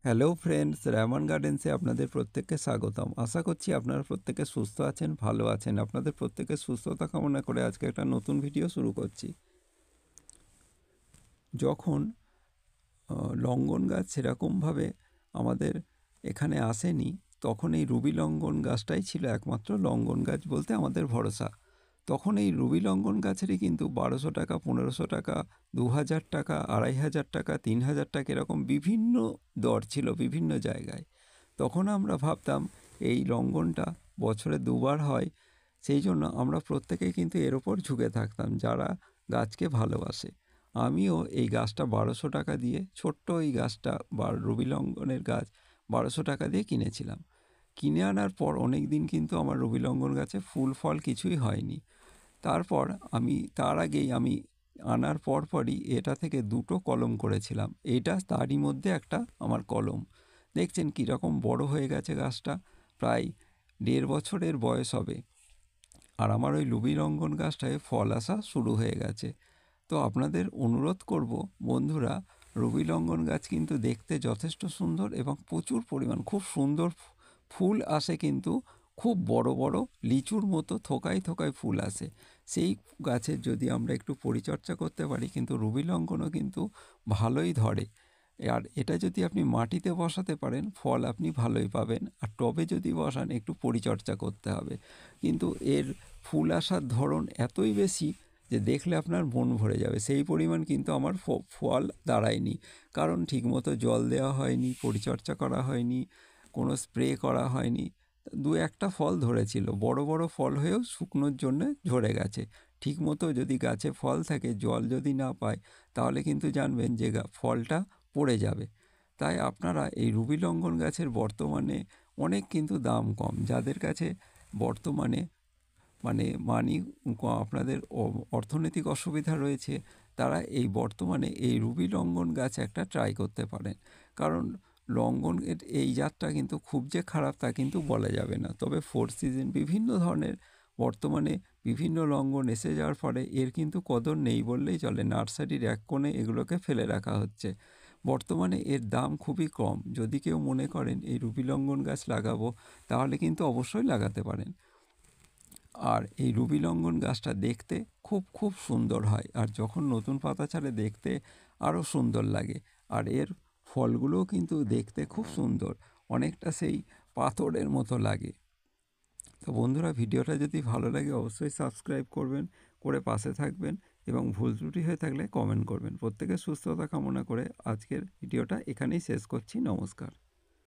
Hello friends, Rehman গার্ডেন্সে আপনাদের প্রত্যেককে স্বাগতম। আশা করছি আপনারা প্রত্যেকে সুস্থ আছেন, ভালো আছেন। আপনাদের প্রত্যেকের সুস্থতা কামনা করে আজকে একটা নতুন ভিডিও শুরু করছি। যখন লঙ্গন গাছ সেরকমভাবে আমাদের এখানে আসেনি, তখন এই রুবি লঙ্গন গাছটাই ছিল একমাত্র লঙ্গন গাছ বলতে আমাদের ভরসা। তখন এই রুবি লঙ্গন গাছেরই কিন্তু 1200 টাকা, 1500 টাকা, 2000 টাকা, 2500 টাকা, 3000 টাকা এরকম বিভিন্ন দর ছিল বিভিন্ন জায়গায়। তখন আমরা ভাবতাম এই লঙ্ঘনটা বছরে দুবার হয়, সেই জন্য আমরা প্রত্যেকেই কিন্তু এর ওপর ঝুঁকে থাকতাম যারা গাছকে ভালোবাসে। আমিও এই গাছটা 1200 টাকা দিয়ে, ছোট্ট এই গাছটা বা রবি লঙ্ঘনের গাছ 1200 টাকা দিয়ে কিনেছিলাম। কিনে আনার পর অনেক দিন কিন্তু আমার রবি লঙ্ঘন গাছে ফুল ফল কিছুই হয়নি। তারপর তার আগেই আমি আনার পরপরই এটা থেকে দুটো কলম করেছিলাম। এটা তারই মধ্যে একটা আমার কলম। দেখছেন কীরকম বড় হয়ে গেছে গাছটা, প্রায় 1.5 বছরের বয়স হবে। আর আমার ওই লুবি লঙ্ঘন গাছটায় ফল আসা শুরু হয়ে গেছে। তো আপনাদের অনুরোধ করব বন্ধুরা, রবি লঙ্ঘন গাছ কিন্তু দেখতে যথেষ্ট সুন্দর এবং প্রচুর পরিমাণ খুব সুন্দর ফুল আসে, কিন্তু খুব বড় বড় লিচুর মতো থোকায় থোকায় ফুল আসে। সেই গাছের যদি আমরা একটু পরিচর্যা করতে পারি, কিন্তু রবি লঙ্ঘনও কিন্তু ভালোই ধরে। আর এটা যদি আপনি মাটিতে বসাতে পারেন, ফল আপনি ভালোই পাবেন। আর টবে যদি বসান, একটু পরিচর্যা করতে হবে। কিন্তু এর ফুল আসার ধরন এতই বেশি যে দেখলে আপনার মন ভরে যাবে। সেই পরিমাণ কিন্তু আমার ফল দাঁড়ায়নি, কারণ ঠিকমতো জল দেওয়া হয়নি, পরিচর্যা করা হয়নি, কোনো স্প্রে করা হয়নি। দু একটা ফল ধরেছিল, বড় বড় ফল হয়েও শুকনোর জন্য ঝরে গেছে। ঠিকমতো যদি গাছে ফল থাকে, জল যদি না পায়, তাহলে কিন্তু জানবেন যে ফলটা পড়ে যাবে। তাই আপনারা এই রুবি লঙ্ঘন গাছের বর্তমানে অনেক কিন্তু দাম কম। যাদের কাছে বর্তমানে আপনাদের অর্থনৈতিক অসুবিধা রয়েছে, তারা এই বর্তমানে এই রুবি লঙ্ঘন গাছ একটা ট্রাই করতে পারেন। কারণ লঙ্ঘনের এই জাতটা কিন্তু খুব যে খারাপ তা কিন্তু বলা যাবে না। তবে ফোর সিজন বিভিন্ন ধরনের বর্তমানে বিভিন্ন লঙ্ঘন এসে যাওয়ার ফলে এর কিন্তু কদর নেই বললেই চলে। নার্সারির এক কোণে এগুলোকে ফেলে রাখা হচ্ছে। বর্তমানে এর দাম খুবই কম। যদি কেউ মনে করেন এই রুবি লঙ্ঘন গাছ লাগাবো, তাহলে কিন্তু অবশ্যই লাগাতে পারেন। আর এই রুবি লঙ্ঘন গাছটা দেখতে খুব খুব সুন্দর হয়, আর যখন নতুন পাতা ছাড়ে দেখতে আরও সুন্দর লাগে। আর এর ফলগুলোও কিন্তু দেখতে খুব সুন্দর, অনেকটা সেই পাথরের মতো লাগে। তো বন্ধুরা, ভিডিওটা যদি ভালো লাগে অবশ্যই সাবস্ক্রাইব করবেন, করে পাশে থাকবেন, এবং ভুল ত্রুটি হয়ে থাকলে কমেন্ট করবেন। প্রত্যেকের সুস্থতা কামনা করে আজকের ভিডিওটা এখানেই শেষ করছি। নমস্কার।